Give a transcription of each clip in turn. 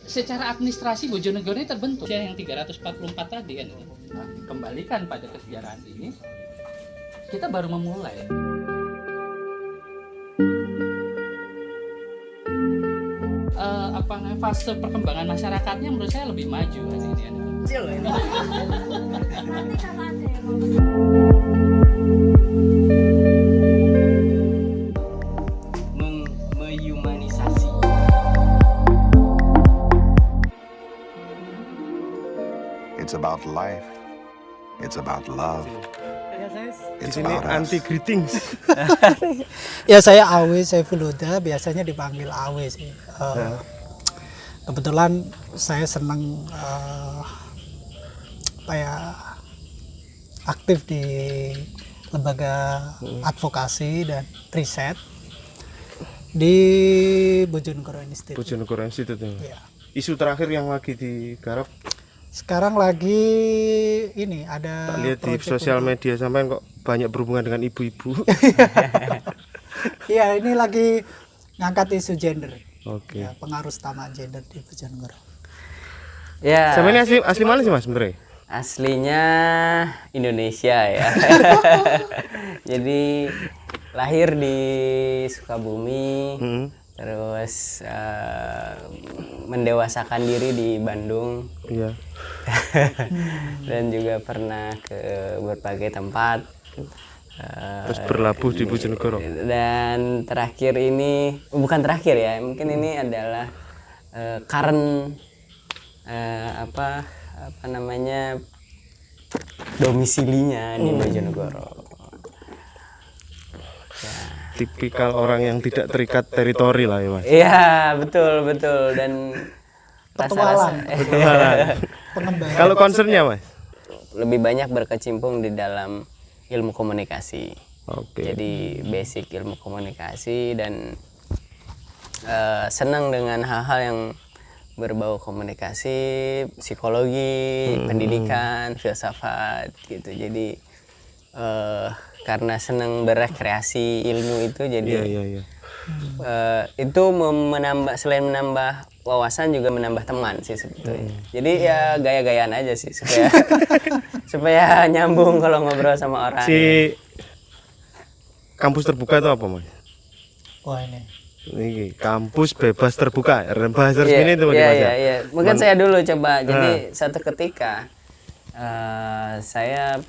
secara administrasi Bojonegoro ini terbentuk yang 344 tadi kan. Nah, kembalikan pada kesejarahan ini, kita baru memulai. Fase perkembangan masyarakatnya menurut saya lebih maju kan ini. Mehumanisasi. It's about life. It's about love. Di sini anti greetings. Ya saya Awe Saiful Huda, biasanya dipanggil Awe sih. Kebetulan saya senang aktif di lembaga advokasi dan riset di Bojonegoro Institute. Bojonegoro Institute. Ya. Isu terakhir yang lagi digarap Sekarang lagi ini ada tak lihat di sosial media sampean kok banyak berhubungan dengan ibu-ibu. Iya, ini lagi ngangkat isu gender. Oke. Ya, pengaruh utama gender di Bojonegoro. Ya. Sama ini asli mana sih Mas sebenarnya? Aslinya Indonesia ya. Jadi lahir di Sukabumi, terus mendewasakan diri di Bandung. Iya. Dan juga pernah ke berbagai tempat. Terus berlabuh di Bojonegoro. Dan terakhir ini, bukan terakhir ya, mungkin ini adalah current apa namanya domisilinya di Bojonegoro. Ya. Tipikal orang yang tidak terikat teritori lah ya Mas. Iya, betul dan Petualang. Pengembangan. Kalau concernnya Mas? Lebih banyak berkecimpung di dalam ilmu komunikasi. Oke. Jadi basic ilmu komunikasi dan senang dengan hal-hal yang berbau komunikasi, psikologi, pendidikan, filsafat gitu. Jadi karena senang berekreasi ilmu itu, jadi Iya. itu selain menambah wawasan juga menambah teman sih sebetulnya. Jadi ya gaya-gayaan aja sih supaya supaya nyambung kalau ngobrol sama orang. Si kampus terbuka itu apa Mas? Wah ini. Ini kampus bebas terbuka. Bahasa resminya itu Mas. Iya. Mungkin saya dulu coba. Jadi satu ketika saya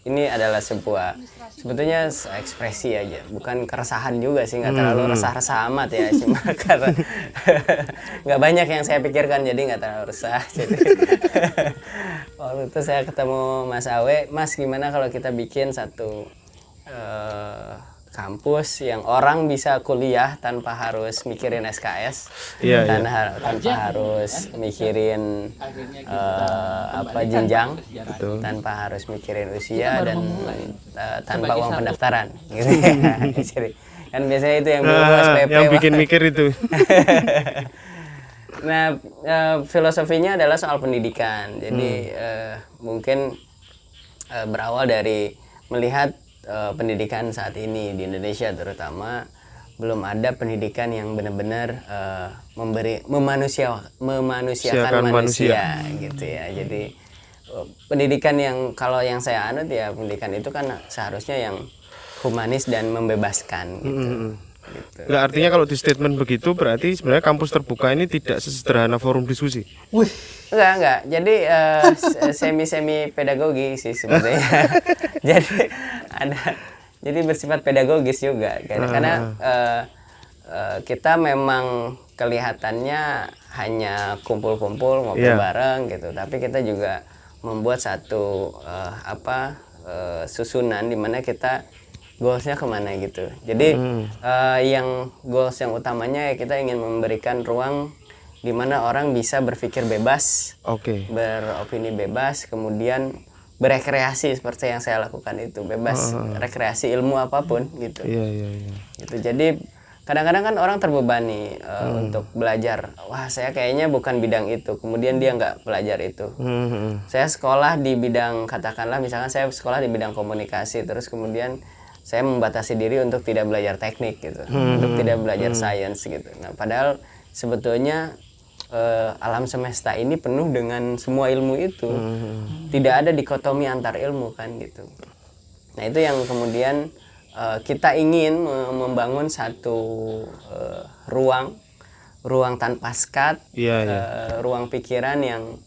ini adalah sebuah sebetulnya ekspresi aja, bukan keresahan juga sih, nggak terlalu resah-resah amat ya, cuma karena nggak banyak yang saya pikirkan jadi nggak terlalu resah. Jadi waktu itu saya ketemu Mas Awe, Mas gimana kalau kita bikin satu kampus yang orang bisa kuliah tanpa harus mikirin SKS, tanpa harus mikirin jenjang, tanpa harus mikirin usia dan tanpa uang pendaftaran, gitu ya. Jadi, kan biasanya itu yang SPP yang bikin mikir itu. Nah, filosofinya adalah soal pendidikan. Jadi mungkin berawal dari melihat pendidikan saat ini di Indonesia terutama belum ada pendidikan yang benar-benar memanusiakan manusia gitu ya. Jadi pendidikan yang kalau yang saya anut ya, pendidikan itu kan seharusnya yang humanis dan membebaskan gitu. Nggak, artinya kalau di statement begitu berarti sebenarnya kampus terbuka ini tidak sesederhana forum diskusi. Wih. Enggak. Jadi semi pedagogi sih sebenarnya. Jadi bersifat pedagogis juga karena kita memang kelihatannya hanya kumpul-kumpul ngobrol bareng gitu, tapi kita juga membuat satu susunan di mana kita goalsnya kemana gitu. Jadi yang goals yang utamanya ya kita ingin memberikan ruang di mana orang bisa berpikir bebas, beropini bebas, kemudian berekreasi seperti yang saya lakukan itu, bebas rekreasi ilmu apapun gitu. Iya. Gitu. Jadi kadang-kadang kan orang terbebani untuk belajar. Wah, saya kayaknya bukan bidang itu. Kemudian dia nggak belajar itu. Saya sekolah di bidang, katakanlah misalkan saya sekolah di bidang komunikasi, terus kemudian saya membatasi diri untuk tidak belajar teknik gitu, untuk tidak belajar sains gitu. Nah, padahal sebetulnya alam semesta ini penuh dengan semua ilmu itu. Tidak ada dikotomi antar ilmu kan gitu. Nah itu yang kemudian kita ingin membangun satu ruang tanpa sekat, ruang pikiran yang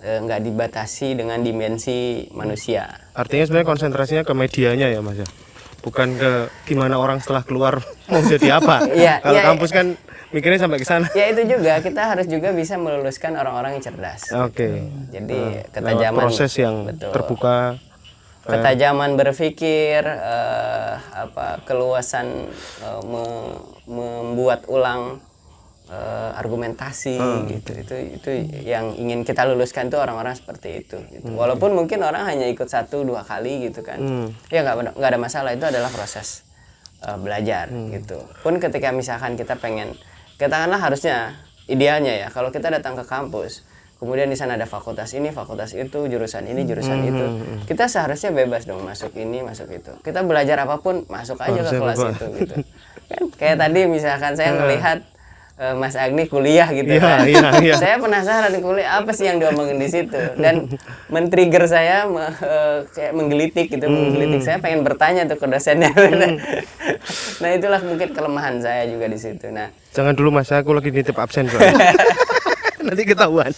nggak dibatasi dengan dimensi manusia. Artinya sebenarnya konsentrasinya ke medianya ya Mas ya, bukan ke gimana orang setelah keluar mau jadi apa. Kalau kampus kan mikirnya sampai ke sana. Ya itu juga kita harus juga bisa meluluskan orang-orang yang cerdas. Oke. Jadi ketajaman proses yang terbuka, ketajaman berpikir, keluasan membuat ulang argumentasi gitu. Itu yang ingin kita luluskan tuh orang-orang seperti itu gitu. Walaupun mungkin orang hanya ikut 1-2 kali gitu kan. Ya nggak ada masalah, itu adalah proses belajar gitu. Pun ketika misalkan kita pengen, katakanlah harusnya idealnya ya kalau kita datang ke kampus kemudian di sana ada fakultas ini, fakultas itu, jurusan ini, jurusan itu, kita seharusnya bebas dong masuk ini, masuk itu. Kita belajar apapun masuk aja ke kelas itu gitu. Kan kayak tadi misalkan saya melihat Mas Agni kuliah gitu kan. Saya penasaran di kuliah apa sih yang diomongin di situ, dan men-trigger saya kayak menggelitik gitu, menggelitik saya pengen bertanya tuh ke dosennya. Nah itulah mungkin kelemahan saya juga di situ. Nah jangan dulu Mas, aku lagi nitip absen soalnya. Nanti ketahuan.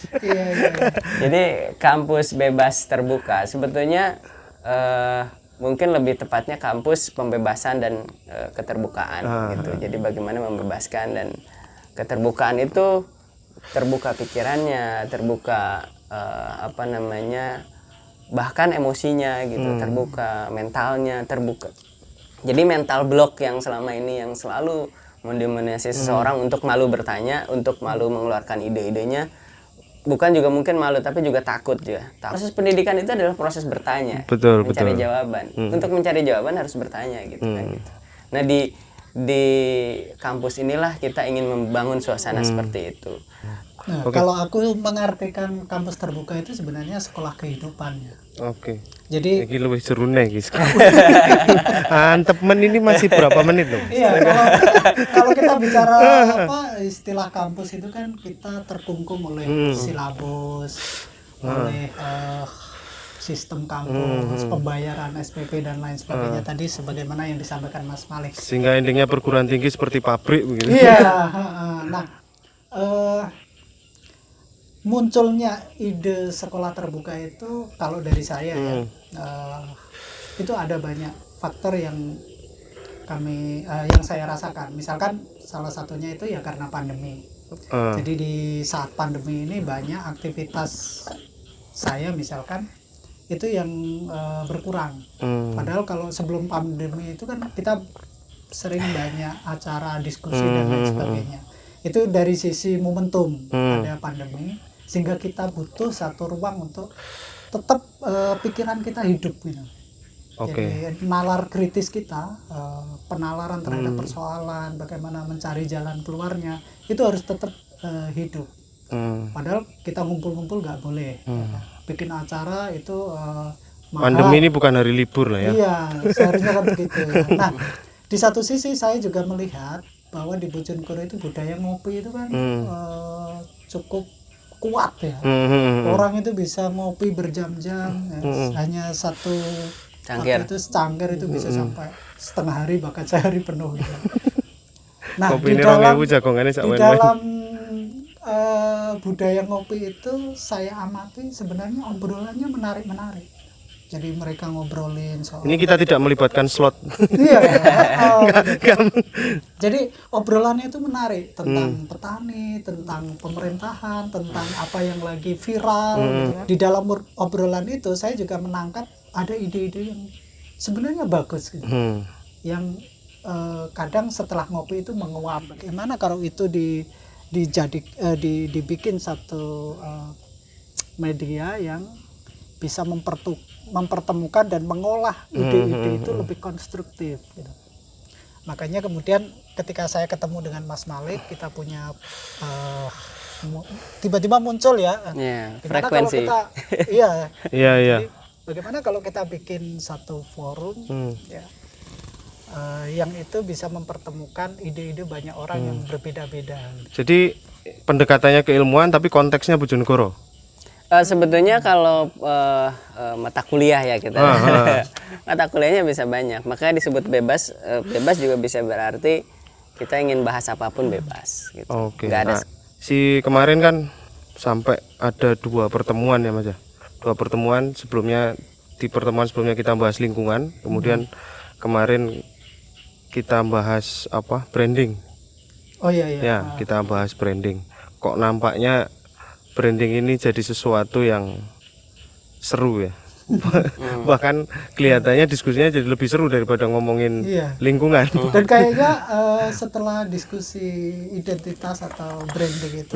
Jadi kampus bebas terbuka sebetulnya mungkin lebih tepatnya kampus pembebasan dan keterbukaan gitu. Jadi bagaimana membebaskan dan keterbukaan itu, terbuka pikirannya, terbuka bahkan emosinya gitu, terbuka mentalnya, terbuka. Jadi mental block yang selama ini yang selalu mendominasi seseorang untuk malu bertanya, untuk malu mengeluarkan ide-idenya, bukan juga mungkin malu tapi juga takut juga. Proses pendidikan itu adalah proses bertanya, mencari jawaban. Untuk mencari jawaban harus bertanya gitu kan gitu. Nah di kampus inilah kita ingin membangun suasana seperti itu. Nah, kalau aku mengartikan kampus terbuka itu sebenarnya sekolah kehidupannya. Oke. Jadi iki luwih seru nih guys. Antep ini masih berapa menit loh? Iya, kalau kita bicara istilah kampus itu kan kita terkungkung oleh silabus, oleh sistem kampus, pembayaran SPP dan lain sebagainya tadi sebagaimana yang disampaikan Mas Malik. Sehingga endingnya perguruan tinggi seperti pabrik begitu. Iya, nah munculnya ide sekolah terbuka itu kalau dari saya itu ada banyak faktor yang yang saya rasakan. Misalkan salah satunya itu ya karena pandemi. Jadi di saat pandemi ini banyak aktivitas saya misalkan itu yang berkurang. Padahal kalau sebelum pandemi itu kan kita sering banyak acara diskusi dan lain sebagainya. Itu dari sisi momentum ada pandemi, sehingga kita butuh satu ruang untuk tetap pikiran kita hidup gitu. Jadi nalar kritis kita, penalaran terhadap persoalan, bagaimana mencari jalan keluarnya, itu harus tetap hidup. Padahal kita ngumpul-ngumpul nggak boleh. Bikin acara itu mahal. Pandemi ini bukan hari libur lah ya. Iya, seharusnya kan begitu. Nah, di satu sisi saya juga melihat bahwa di Bojonegoro itu budaya ngopi itu kan cukup kuat ya. Orang itu bisa ngopi berjam-jam, hanya satu cangkir itu secangkir itu bisa sampai setengah hari bahkan sehari penuh gitu. Nah, kopi di dalam budaya ngopi itu saya amati sebenarnya obrolannya menarik. Jadi mereka ngobrolin soal. Ini kita tidak melibatkan slot. Iya. Jadi obrolannya itu menarik tentang petani, tentang pemerintahan, tentang apa yang lagi viral. Gitu kan. Di dalam obrolan itu saya juga menangkap ada ide-ide yang sebenarnya bagus gitu. Yang kadang setelah ngopi itu menguap. Bagaimana kalau itu dibikin satu media yang bisa mempertemukan dan mengolah ide-ide itu lebih konstruktif gitu. Makanya kemudian ketika saya ketemu dengan Mas Malik, kita punya tiba-tiba muncul ya frekuensi. Jadi, bagaimana kalau kita bikin satu forum yang itu bisa mempertemukan ide-ide banyak orang yang berbeda-beda. Jadi pendekatannya keilmuan tapi konteksnya Bojonegoro. Sebetulnya kalau mata kuliah ya kita, mata kuliahnya bisa banyak. Makanya disebut bebas. Bebas juga bisa berarti kita ingin bahas apapun bebas. Gitu. Oke. Nggak ada. Nah, si kemarin kan sampai ada 2 pertemuan ya Mas ya. 2 pertemuan sebelumnya, di pertemuan sebelumnya kita bahas lingkungan, kemudian kemarin kita bahas apa? Branding. Oh iya iya. Ya, kita bahas branding. Kok nampaknya branding ini jadi sesuatu yang seru ya. Bahkan kelihatannya diskusinya jadi lebih seru daripada ngomongin Iya. lingkungan. Dan kayaknya setelah diskusi identitas atau branding itu,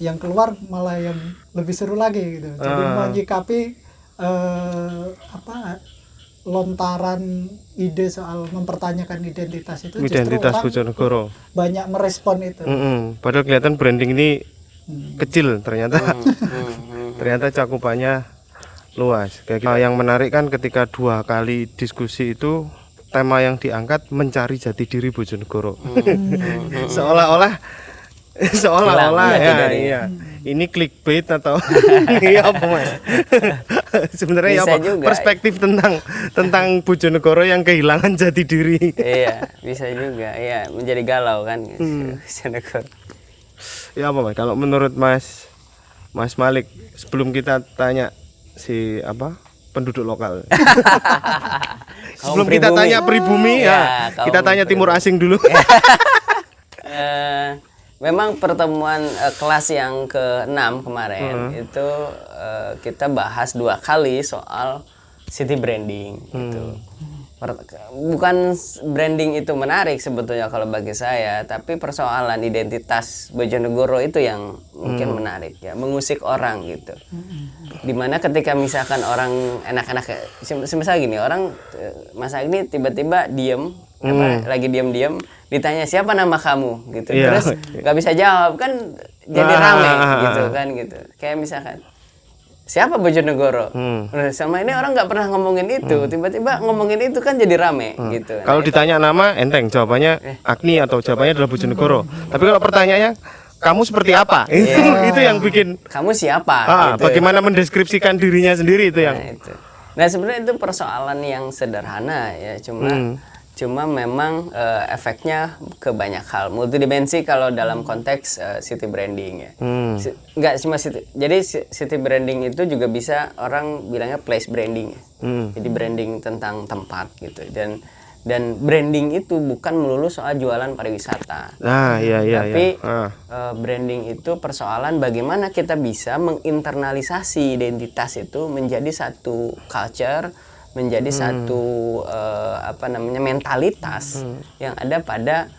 yang keluar malah yang lebih seru lagi gitu. Jadi menyikapi lontaran ide soal mempertanyakan identitas itu, Identitas justru orang Bojonegoro. banyak merespon itu. Padahal kelihatan branding ini kecil ternyata. Ternyata cakupannya luas. Kayak gitu. Yang menarik kan ketika 2 kali diskusi itu tema yang diangkat mencari jati diri Bojonegoro. Seolah-olah ya, iya. Ini clickbait atau iya apa Mas? Sebenarnya apa? Juga. Perspektif tentang Bojonegoro yang kehilangan jati diri. Iya, bisa juga. Iya, menjadi galau kan. Bojonegoro. Ya apa Mas? Kalau menurut Mas Malik, sebelum kita tanya si penduduk lokal. Sebelum kita tanya pribumi ya, kita tanya timur asing dulu. Memang pertemuan kelas yang ke-6 kemarin itu kita bahas 2 kali soal city branding gitu. Bukan branding itu menarik sebetulnya kalau bagi saya, tapi persoalan identitas Bojonegoro itu yang mungkin menarik ya, mengusik orang gitu. Dimana ketika misalkan orang enak-enak, misalnya gini, orang masa ini tiba-tiba diem, lagi diam-diam ditanya siapa nama kamu gitu, terus nggak bisa jawab kan jadi rame gitu kan gitu. Kayak misalkan siapa Bojonegoro? Sama ini orang nggak pernah ngomongin itu, tiba-tiba ngomongin itu kan jadi rame gitu. Kalau ditanya nama enteng, jawabannya Agni atau jawabannya adalah Bojonegoro. Tapi kalau pertanyaannya kamu seperti apa? Itu yang bikin kamu siapa? Gitu. Bagaimana mendeskripsikan dirinya sendiri itu yang. Nah sebenarnya itu persoalan yang sederhana ya, cuma memang efeknya ke banyak hal, multidimensi kalau dalam konteks city branding ya. Nggak cuma city, jadi city branding itu juga bisa orang bilangnya place branding ya. Jadi branding tentang tempat gitu, dan branding itu bukan melulu soal jualan pariwisata. Tapi branding itu persoalan bagaimana kita bisa menginternalisasi identitas itu menjadi satu culture, menjadi satu mentalitas yang ada pada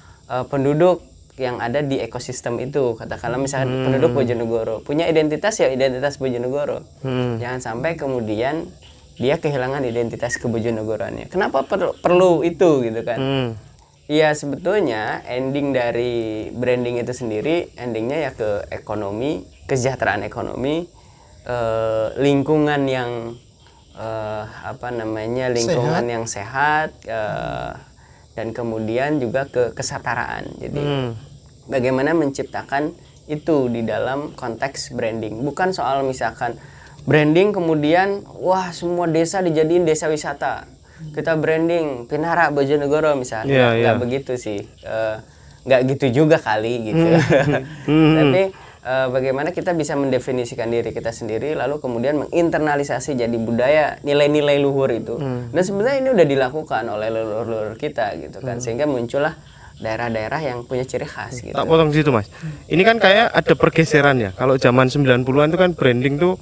penduduk yang ada di ekosistem itu. Katakanlah misalkan penduduk Bojonegoro punya identitas ya identitas Bojonegoro. Jangan sampai kemudian dia kehilangan identitas kebojonegoroannya. Kenapa perlu itu gitu kan? Ya sebetulnya ending dari branding itu sendiri, endingnya ya ke ekonomi, kesejahteraan ekonomi, lingkungan yang lingkungan yang sehat, dan kemudian juga ke kesetaraan. Jadi bagaimana menciptakan itu di dalam konteks branding, bukan soal misalkan branding kemudian wah semua desa dijadiin desa wisata, kita branding Pinara Bojonegoro misalnya. Nggak begitu sih, nggak gitu juga kali gitu. Tapi bagaimana kita bisa mendefinisikan diri kita sendiri lalu kemudian menginternalisasi jadi budaya nilai-nilai luhur itu. Dan sebenarnya ini udah dilakukan oleh leluhur kita gitu kan, sehingga muncullah daerah-daerah yang punya ciri khas gitu. Tak potong di situ Mas, ini kan kayak ada pergeseran ya. Kalau zaman 90-an itu kan branding tuh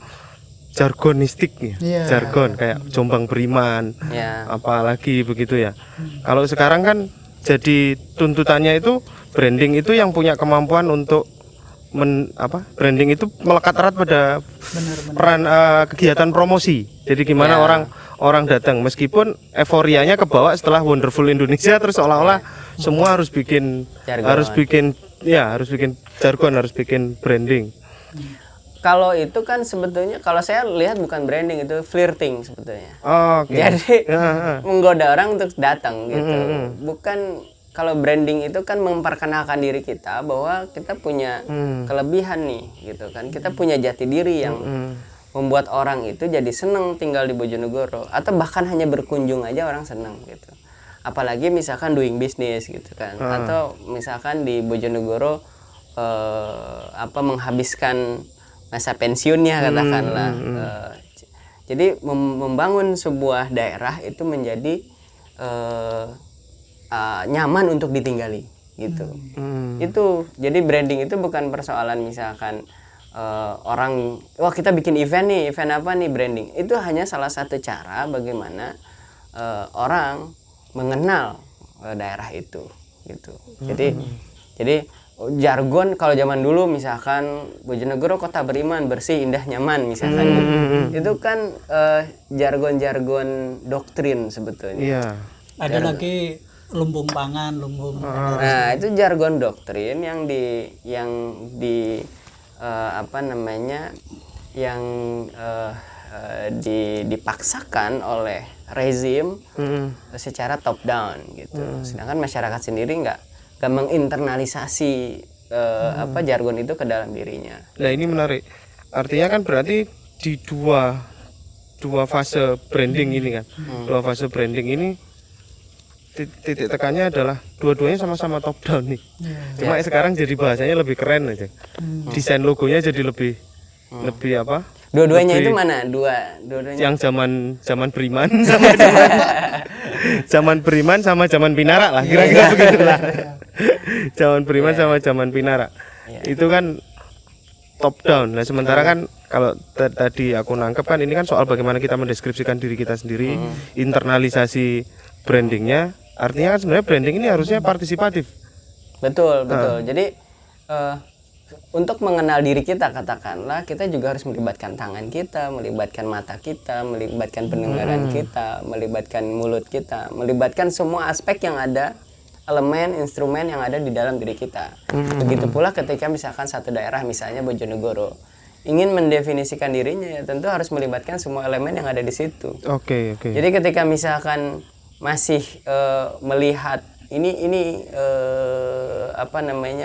jargonistik ya, jargon kayak Jombang Beriman, apalagi begitu ya. Kalau sekarang kan jadi tuntutannya itu branding itu yang punya kemampuan untuk branding itu melekat erat pada peran kegiatan promosi. Jadi gimana orang datang meskipun euforianya kebawa setelah Wonderful Indonesia, terus seolah-olah semua harus bikin jargon. harus bikin jargon, harus bikin branding. Kalau itu kan sebetulnya kalau saya lihat bukan branding, itu flirting sebetulnya. Okay. Jadi menggoda orang untuk datang gitu. Bukan kalau branding itu kan memperkenalkan diri kita bahwa kita punya kelebihan nih gitu kan. Kita punya jati diri yang membuat orang itu jadi seneng tinggal di Bojonegoro, atau bahkan hanya berkunjung aja orang seneng gitu. Apalagi misalkan doing business gitu kan, atau misalkan di Bojonegoro menghabiskan masa pensiunnya katakanlah. Jadi membangun sebuah daerah itu menjadi nyaman untuk ditinggali gitu. Itu jadi branding itu bukan persoalan misalkan orang, wah kita bikin event nih, event apa nih, branding. Itu hanya salah satu cara bagaimana orang mengenal daerah itu gitu. Jadi jargon kalau zaman dulu misalkan Bojonegoro kota beriman, bersih, indah, nyaman misalkan itu kan jargon-jargon doktrin sebetulnya. Iya. Ada lagi lumbung pangan, lumbung Nah, itu jargon doktrin yang dipaksakan oleh rezim secara top down gitu. Sedangkan masyarakat sendiri nggak menginternalisasi jargon itu ke dalam dirinya. Nah, ini menarik. Artinya kan berarti di dua fase branding ini kan. Dua fase branding ini titik tekannya adalah dua-duanya sama-sama top down nih. Cuma sekarang jadi bahasanya lebih keren aja. Desain logonya jadi lebih apa? Dua-duanya lebih, itu mana? Dua-duanya. Yang zaman beriman sama zaman beriman sama zaman pinara lah, kira-kira begitulah. Zaman beriman sama zaman pinara. Itu kan top down. Nah, sementara kan kalau tadi aku nangkep kan ini kan soal bagaimana kita mendeskripsikan diri kita sendiri, internalisasi brandingnya. Artinya kan sebenarnya branding ini harusnya partisipatif. Betul. Jadi untuk mengenal diri kita, katakanlah kita juga harus melibatkan tangan kita, melibatkan mata kita, melibatkan pendengaran kita, melibatkan mulut kita, melibatkan semua aspek yang ada, elemen, instrumen yang ada di dalam diri kita. Begitu pula ketika misalkan satu daerah, misalnya Bojonegoro, ingin mendefinisikan dirinya, ya tentu harus melibatkan semua elemen yang ada di situ. Oke. Jadi ketika misalkan masih melihat ini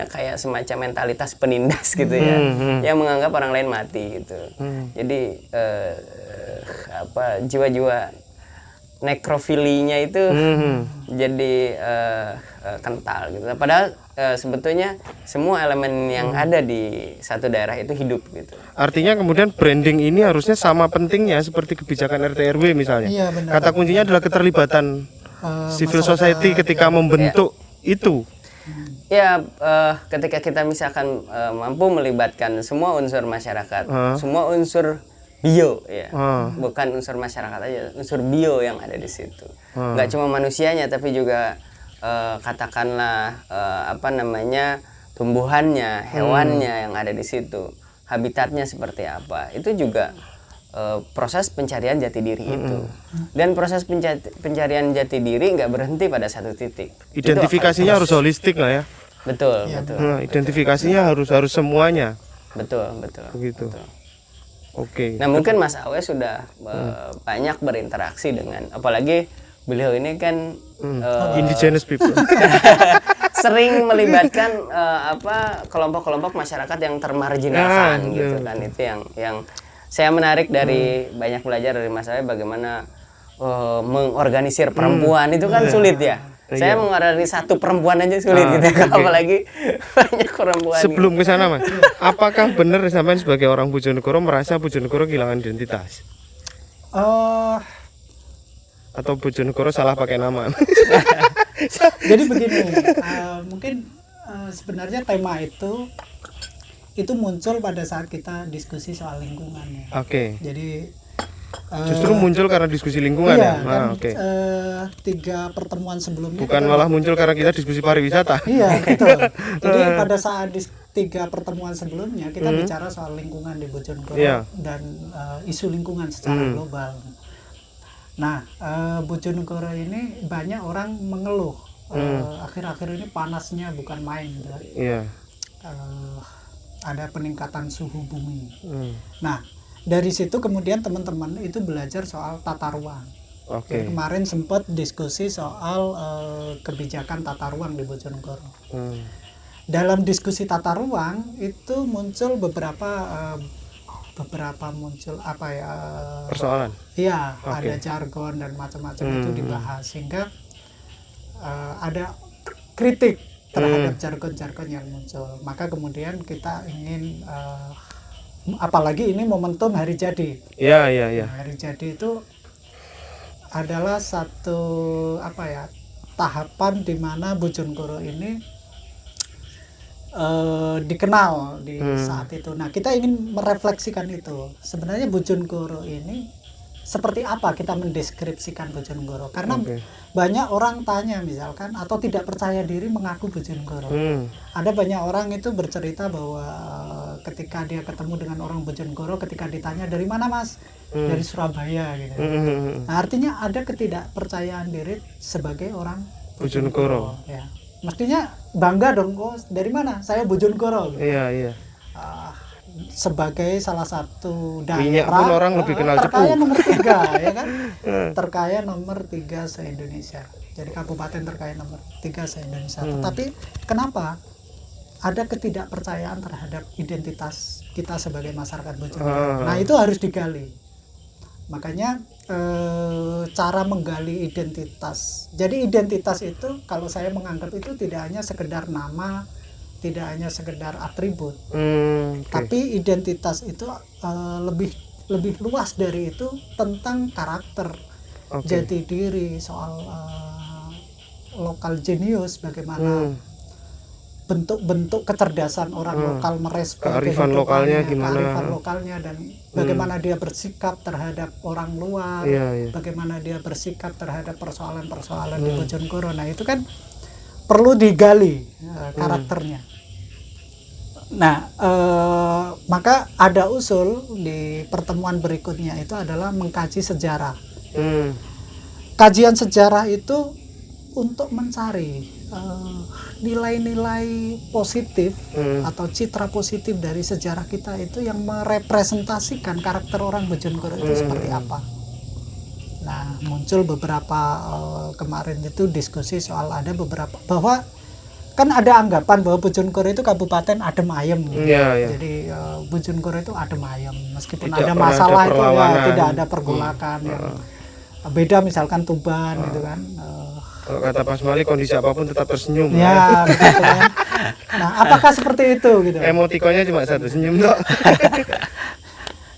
kayak semacam mentalitas penindas gitu ya, yang menganggap orang lain mati gitu. Jadi jiwa-jiwa nekrofilinya itu jadi kental gitu. Padahal sebetulnya semua elemen yang ada di satu daerah itu hidup gitu. Artinya kemudian branding ini harusnya sama pentingnya seperti kebijakan RT RW misalnya. Iya, benar. Kata kuncinya adalah keterlibatan civil society ketika membentuk itu. Ya, ketika kita misalkan mampu melibatkan semua unsur masyarakat, semua unsur bio ya, bukan unsur masyarakat aja, unsur bio yang ada di situ. Nggak cuma manusianya, tapi juga katakanlah tumbuhannya, hewannya yang ada di situ, habitatnya seperti apa. Itu juga proses pencarian jati diri itu. Dan proses pencarian jati diri nggak berhenti pada satu titik. Identifikasinya harus holistik lah ya. Betul. Nah, identifikasinya harus semuanya. Betul. Begitu. Oke. Nah, mungkin Mas Awe sudah banyak berinteraksi dengan, apalagi beliau ini kan indigenous people. sering melibatkan kelompok-kelompok masyarakat yang termarginalkan gitu kan. Itu yang saya menarik dari banyak belajar dari Mas Awe, bagaimana mengorganisir perempuan itu kan sulit ya. Saya mengorganisir satu perempuan aja sulit gitu, apalagi banyak perempuan. Sebelum ke sana, Mas, apakah benar sampean sebagai orang Bojonegoro merasa Bojonegoro kehilangan identitas? Atau Bojonegoro salah pakai nama? Jadi begini, mungkin sebenarnya tema itu muncul pada saat kita diskusi soal lingkungan ya. Oke. Jadi justru muncul karena diskusi lingkungan iya, ya. Oke. 3 pertemuan sebelumnya bukan malah muncul karena kita diskusi pariwisata. Iya, betul. Jadi pada saat 3 pertemuan sebelumnya kita bicara soal lingkungan di Bojonegoro dan isu lingkungan secara global. Nah, Bojonegoro ini banyak orang mengeluh akhir-akhir ini panasnya bukan main gitu. Iya. Ada peningkatan suhu bumi. Nah, dari situ kemudian teman-teman itu belajar soal tata ruang. Oke. Jadi kemarin sempat diskusi soal kebijakan tata ruang di Bojonegoro. Dalam diskusi tata ruang itu muncul beberapa muncul apa ya, Persoalan. iya, Oke. ada jargon dan macam-macam itu dibahas, sehingga ada kritik terhadap jargon-jargon yang muncul. Maka kemudian kita ingin apalagi ini momentum hari jadi. Iya, iya, iya. Nah, hari jadi itu adalah satu apa ya, tahapan di mana Bojonegoro ini dikenal di saat itu. Nah, kita ingin merefleksikan itu. Sebenarnya Bojonegoro ini seperti apa kita mendeskripsikan Bojonegoro? Karena banyak orang tanya misalkan atau tidak percaya diri mengaku Bojonegoro. Ada banyak orang itu bercerita bahwa ketika dia ketemu dengan orang Bojonegoro, ketika ditanya dari mana Mas? Dari Surabaya gitu. Nah, artinya ada ketidakpercayaan diri sebagai orang Bojonegoro. Ya. Mestinya bangga dong, oh dari mana? Saya Bojonegoro. Gitu. Iya, iya. Sebagai salah satu Minyak daerah pun orang lebih kenal terkaya cepu. nomor 3 ya kan, terkaya nomor 3 se-Indonesia, jadi kabupaten terkaya nomor 3 se-Indonesia. Tetapi kenapa ada ketidakpercayaan terhadap identitas kita sebagai masyarakat Bojonegoro? Nah, itu harus digali. Makanya cara menggali identitas, jadi identitas itu kalau saya menganggap itu tidak hanya sekedar nama, tidak hanya sekedar atribut, tapi identitas itu lebih luas dari itu, tentang karakter, jati diri, soal lokal genius, bagaimana bentuk-bentuk kecerdasan orang lokal merespon kearifan lokalnya gimana, kearifan lokalnya, dan bagaimana dia bersikap terhadap orang luar, bagaimana dia bersikap terhadap persoalan-persoalan di Bojonegoro. Nah, itu kan perlu digali karakternya. Nah, maka ada usul di pertemuan berikutnya itu adalah mengkaji sejarah. Kajian sejarah itu untuk mencari nilai-nilai positif atau citra positif dari sejarah kita itu yang merepresentasikan karakter orang Bojonegoro itu seperti apa. Nah, muncul beberapa kemarin itu diskusi soal ada beberapa, bahwa kan ada anggapan bahwa Bojonegoro itu kabupaten adem ayem. Jadi Bojonegoro itu adem ayem, meskipun tidak ada masalah ada itu ya tidak ada pergolakan. Beda misalkan Tuban gitu kan. Kalau kata Pak Mali, kondisi apapun tetap tersenyum. Ya, begitu kan. Nah, apakah seperti itu gitu? Emotikonnya cuma satu, senyum dok.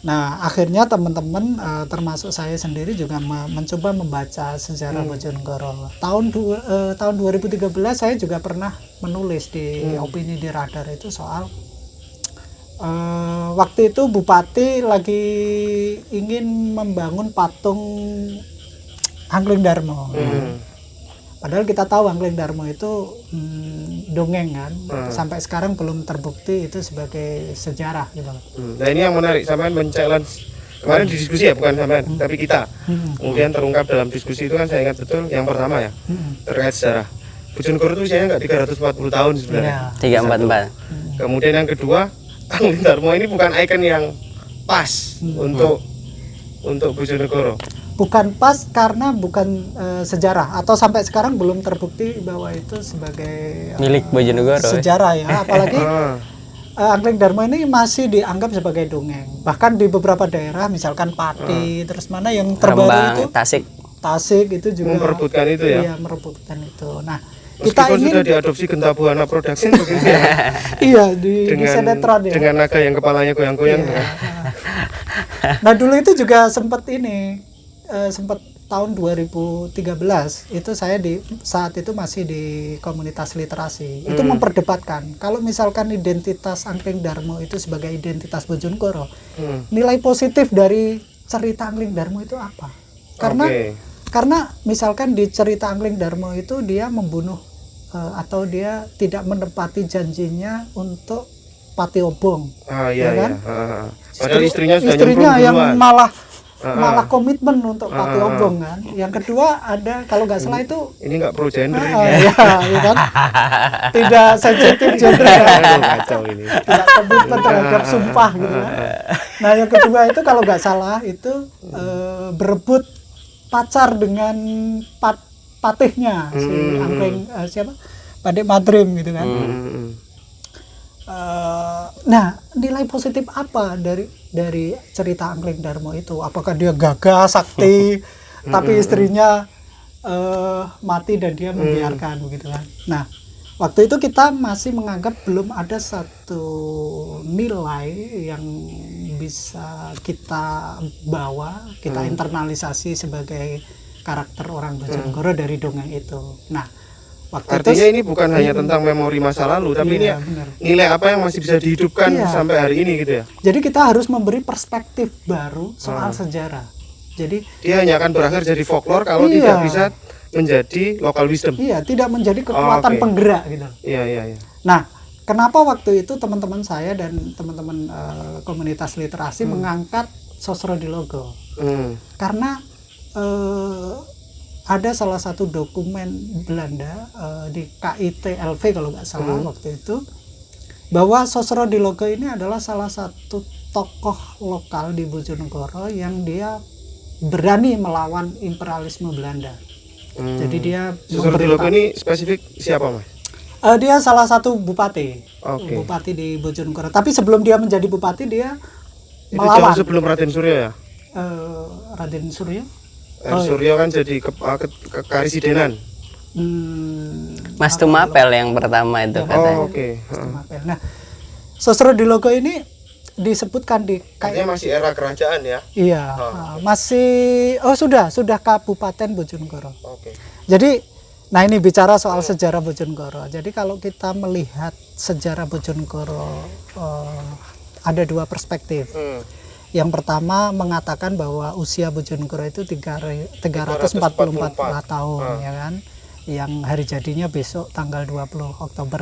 Nah, akhirnya teman-teman termasuk saya sendiri juga mencoba membaca sejarah Bojonegoro. Tahun 2013 saya juga pernah menulis di opini di Radar itu soal waktu itu Bupati lagi ingin membangun patung Angling Darmo. Padahal kita tahu Angling Darmo itu dongeng kan, sampai sekarang belum terbukti itu sebagai sejarah gitu. Nah, ini yang menarik, sampean men-challenge kemarin di diskusi ya, bukan sampean tapi kita. Kemudian terungkap dalam diskusi itu kan, saya ingat betul yang pertama ya, terkait sejarah. Bojonegoro itu usianya nggak 340 tahun sebenarnya. 344. Kemudian yang kedua, Angling Darmo ini bukan ikon yang pas untuk Bojonegoro. Bukan pas karena bukan sejarah, atau sampai sekarang belum terbukti bahwa itu sebagai milik Bojonegoro. Sejarah ya, apalagi Angling Darmo ini masih dianggap sebagai dongeng. Bahkan di beberapa daerah, misalkan Pati, terus mana yang terbaru Rembang, itu Tasik itu juga memperebutkan itu ya. Iya, merebutkan itu. Nah, meskipun sudah diadopsi Genta Buana Production begitu ya. Iya, di sinetron ya. Dengan naga yang kepalanya goyang-goyang. Iya. Nah, dulu itu juga sempat tahun 2013 itu saya saat itu masih di komunitas literasi. Itu memperdebatkan kalau misalkan identitas Angling Darmo itu sebagai identitas Bojonegoro, nilai positif dari cerita Angling Darmo itu apa? Karena misalkan di cerita Angling Darmo itu dia membunuh atau dia tidak menepati janjinya untuk Pati Obong. Iya, kan? Padahal istrinya sudah yang malah komitmen untuk Pati Obong kan. Yang kedua ada, kalau nggak salah itu ini nggak pro gender ya kan, tidak sensitif gender kan? Kacau ini. Tidak komitmen terhadap sumpah gitu kan. Nah, yang kedua itu kalau nggak salah itu berebut pacar dengan patihnya si angklung siapa Pade Madrim gitu kan. Nah, nilai positif apa dari cerita Angkling Darmo itu? Apakah dia gagah sakti tapi istrinya mati dan dia membiarkan begitu kan? Nah, waktu itu kita masih menganggap belum ada satu nilai yang bisa kita bawa, kita internalisasi sebagai karakter orang Bojonegoro dari dongeng itu. Nah, waktu Artinya itu ini bukan hanya tentang memori masa lalu, tapi Iya, ini benar. nilai apa yang masih bisa dihidupkan Iya. sampai hari ini gitu ya. jadi kita harus memberi perspektif baru soal sejarah. Jadi Dia hanya akan berakhir jadi folklore kalau Iya. tidak bisa menjadi local wisdom. iya, tidak menjadi kekuatan oke. penggerak gitu. Iya, iya, iya. Nah, kenapa waktu itu teman-teman saya dan teman-teman komunitas literasi mengangkat Sosrodilogo? Karena ada salah satu dokumen Belanda di KIT-LV kalau nggak salah waktu itu, bahwa Sosrodilogo ini adalah salah satu tokoh lokal di Bojonegoro yang dia berani melawan imperialisme Belanda. Jadi dia Sosrodilogo ini spesifik siapa, Mas? dia salah satu bupati, Oke. bupati di Bojonegoro. Tapi sebelum dia menjadi bupati dia Itu melawan jauh sebelum Raden Suryo ya? Raden Suryo. Suryo kan jadi karisidenan. Mas Tumapel yang pertama itu katanya. Oh, oke. Mapel. Nah, Sosrodilogo ini disebutkan di Kayaknya masih era kerajaan ya? iya, masih sudah Kabupaten Bojonegoro. Oke. Jadi, nah ini bicara soal sejarah Bojonegoro. Jadi kalau kita melihat sejarah Bojonegoro ada dua perspektif. Yang pertama mengatakan bahwa usia Bojonegoro itu 344 tahun ya kan. Yang hari jadinya besok tanggal 20 Oktober.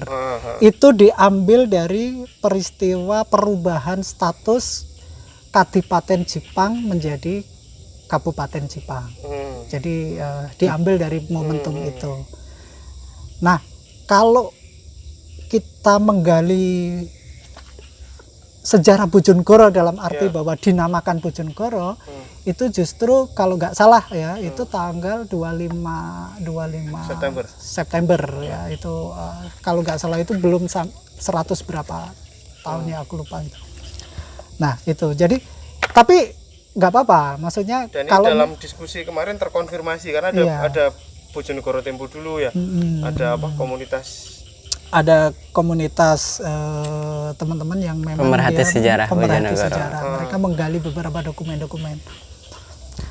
Itu diambil dari peristiwa perubahan status Kadipaten Jipang menjadi Kabupaten Jipang. Jadi diambil dari momentum itu. Nah, kalau kita menggali sejarah Bojonegoro dalam arti bahwa dinamakan Bojonegoro, itu justru kalau nggak salah ya, itu tanggal 25 September ya, itu kalau nggak salah itu belum 100 berapa tahunnya, aku lupa itu. Nah, itu. Jadi tapi nggak apa-apa, maksudnya Dan kalau ini dalam diskusi kemarin terkonfirmasi karena ada Bojonegoro Tempo dulu ya. Ada ada komunitas teman-teman yang memang Pemerhati dia sejarah pemerhati Bojonegoro. sejarah. Mereka menggali beberapa dokumen-dokumen.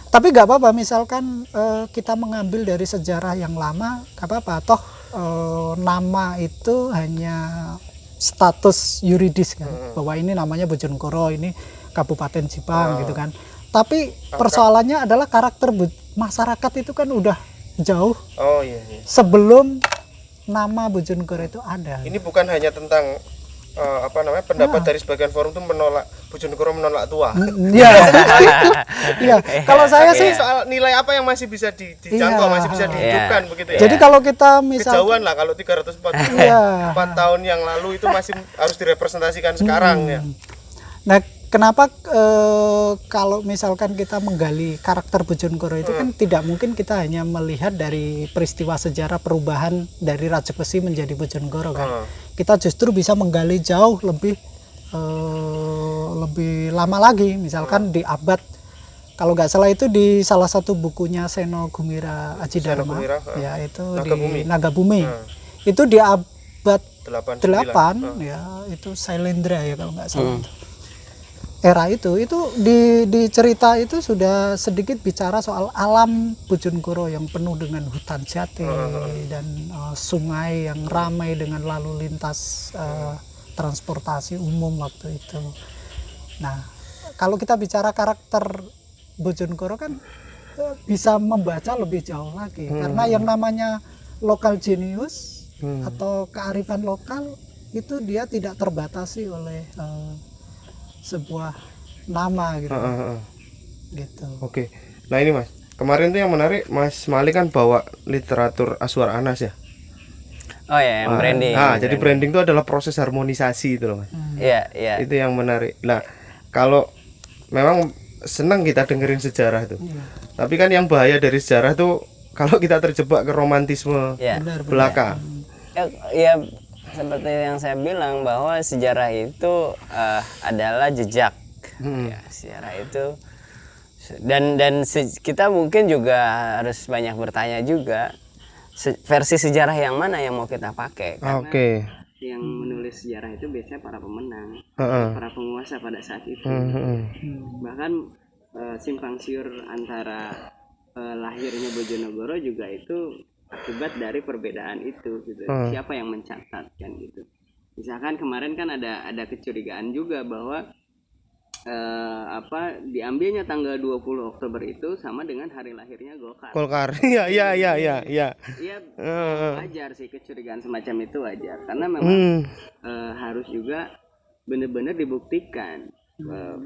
Tapi nggak apa-apa, misalkan kita mengambil dari sejarah yang lama, nggak apa-apa. Toh nama itu hanya status yuridis kan, bahwa ini namanya Bojonegoro, ini Kabupaten Jipang gitu kan. Tapi persoalannya adalah karakter masyarakat itu kan udah jauh sebelum nama Bojonegoro itu ada. Ini bukan hanya tentang pendapat dari sebagian forum itu menolak Bojonegoro menolak tua. Iya. Iya. Kalau saya sih soal nilai apa yang masih bisa dijangkau, masih bisa dihidupkan begitu ya. Jadi kalau kita misal kejauhan lah kalau 344 tahun yang lalu itu masih harus direpresentasikan sekarang ya. Nah, kenapa kalau misalkan kita menggali karakter Bojonegoro itu kan tidak mungkin kita hanya melihat dari peristiwa sejarah perubahan dari Rajabesi menjadi Bojonegoro kan. Kita justru bisa menggali jauh lebih lama lagi, misalkan di abad, kalau nggak salah itu di salah satu bukunya Seno Gumira Aji Dharma ya, itu di Nagabumi. Itu di abad 8 ya, itu Sailendra ya kalau nggak salah. Era itu di cerita itu sudah sedikit bicara soal alam Bojonegoro yang penuh dengan hutan jati dan sungai yang ramai dengan lalu lintas transportasi umum waktu itu. Nah, kalau kita bicara karakter Bojonegoro kan bisa membaca lebih jauh lagi, karena yang namanya local genius atau kearifan lokal itu dia tidak terbatasi oleh sebuah nama gitu. Gitu. Oke. Nah ini Mas, kemarin tuh yang menarik Mas Mali kan bawa literatur Aswar Anas ya. Oh ya, yang branding. Nah, jadi branding itu adalah proses harmonisasi itu loh Mas. Iya, iya. Itu yang menarik. Nah, kalau memang senang kita dengerin sejarah tuh. Iya. Tapi kan yang bahaya dari sejarah tuh kalau kita terjebak ke romantisme Ya. belaka. Ya, seperti yang saya bilang bahwa sejarah itu adalah jejak. Ya, sejarah itu kita mungkin juga harus banyak bertanya juga versi sejarah yang mana yang mau kita pakai. Oke. Yang menulis sejarah itu biasanya para pemenang, Heeh. para penguasa pada saat itu. Bahkan simpang siur antara lahirnya Bojonegoro juga itu akibat dari perbedaan itu gitu. Siapa yang mencatat kan gitu. Misalkan kemarin kan ada kecurigaan juga bahwa diambilnya tanggal 20 Oktober itu sama dengan hari lahirnya Golkar. Golkar. Iya. Iya, wajar sih kecurigaan semacam itu wajar karena memang harus juga benar-benar dibuktikan.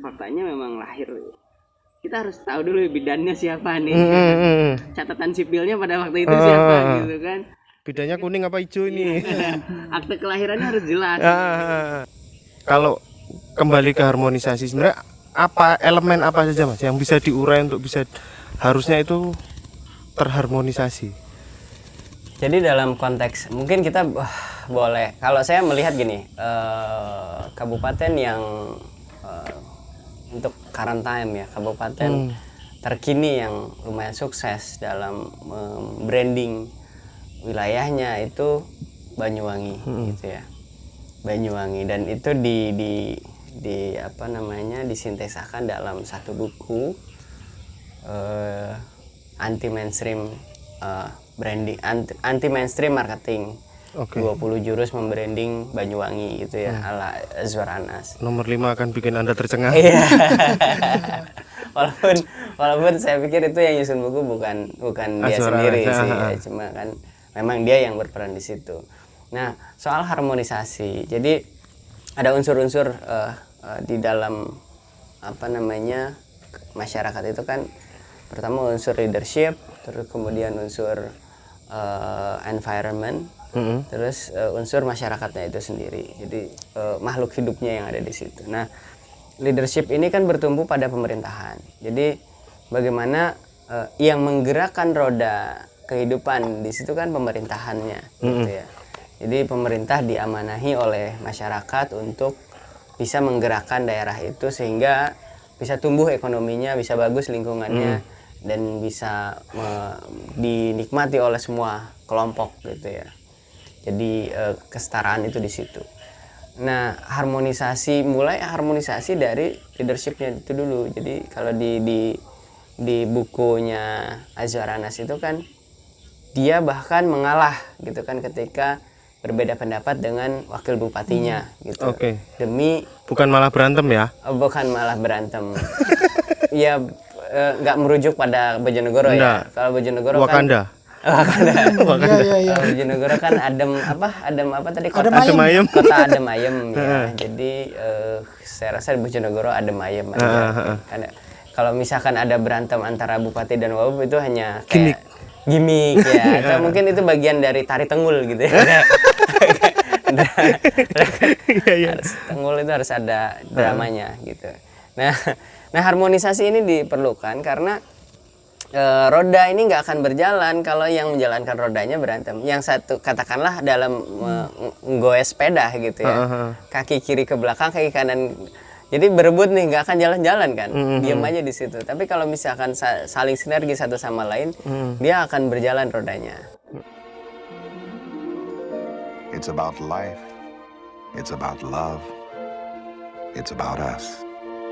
Faktanya memang lahir. Kita harus tahu dulu bidannya siapa nih. Catatan sipilnya pada waktu itu siapa gitu kan. Bedanya kuning apa hijau ini? Akte kelahirannya harus jelas. Kalau kembali ke harmonisasi, sebenarnya apa elemen apa saja Mas yang bisa diurai untuk bisa harusnya itu terharmonisasi? Jadi dalam konteks mungkin kita boleh, kalau saya melihat gini, kabupaten yang untuk current time ya, kabupaten terkini yang lumayan sukses dalam branding wilayahnya itu Banyuwangi gitu ya. Banyuwangi, dan itu disintesakan dalam satu buku anti mainstream branding, anti mainstream marketing. 20 jurus membranding Banyuwangi gitu ya, ala Azwar Anas. Nomor 5 akan bikin Anda tercengang. Iya. walaupun saya pikir itu yang nyusun buku bukan dia Azwar sendiri Anas, sih ya, cuma kan memang dia yang berperan di situ. Nah, soal harmonisasi, jadi ada unsur-unsur di dalam masyarakat itu kan, pertama unsur leadership, terus kemudian unsur environment, terus unsur masyarakatnya itu sendiri. Jadi makhluk hidupnya yang ada di situ. Nah, leadership ini kan bertumbuh pada pemerintahan. Jadi bagaimana yang menggerakkan roda kehidupan di situ kan pemerintahannya, gitu ya. Jadi pemerintah diamanahi oleh masyarakat untuk bisa menggerakkan daerah itu sehingga bisa tumbuh ekonominya, bisa bagus lingkungannya, dan bisa dinikmati oleh semua kelompok gitu ya. Jadi kesetaraan itu di situ. Nah, mulai harmonisasi dari leadershipnya itu dulu. Jadi kalau di bukunya Azwar Anas itu kan dia bahkan mengalah gitu kan ketika berbeda pendapat dengan wakil bupatinya gitu. Demi bukan malah berantem ya? Bukan malah berantem. Ya nggak merujuk pada Bojonegoro ya. Kalau Bojonegoro Wakanda. Iya. Bojonegoro kan adem apa tadi, kota Adem ayem. Kota adem ayem ya. Jadi saya rasa Bojonegoro adem ayem aja. Karena kalau misalkan ada berantem antara bupati dan wabub itu hanya kayak gimmick ya, atau mungkin itu bagian dari tari tenggul gitu ya. Tenggul itu harus ada dramanya gitu. Nah harmonisasi ini diperlukan karena roda ini nggak akan berjalan kalau yang menjalankan rodanya berantem. Yang satu katakanlah dalam menggoes sepeda gitu ya, kaki kiri ke belakang, kaki kanan. Jadi berebut nih, nggak akan jalan-jalan kan, diam aja di situ. Tapi kalau misalkan saling sinergi satu sama lain, dia akan berjalan rodanya. It's about life. It's about love. It's about us.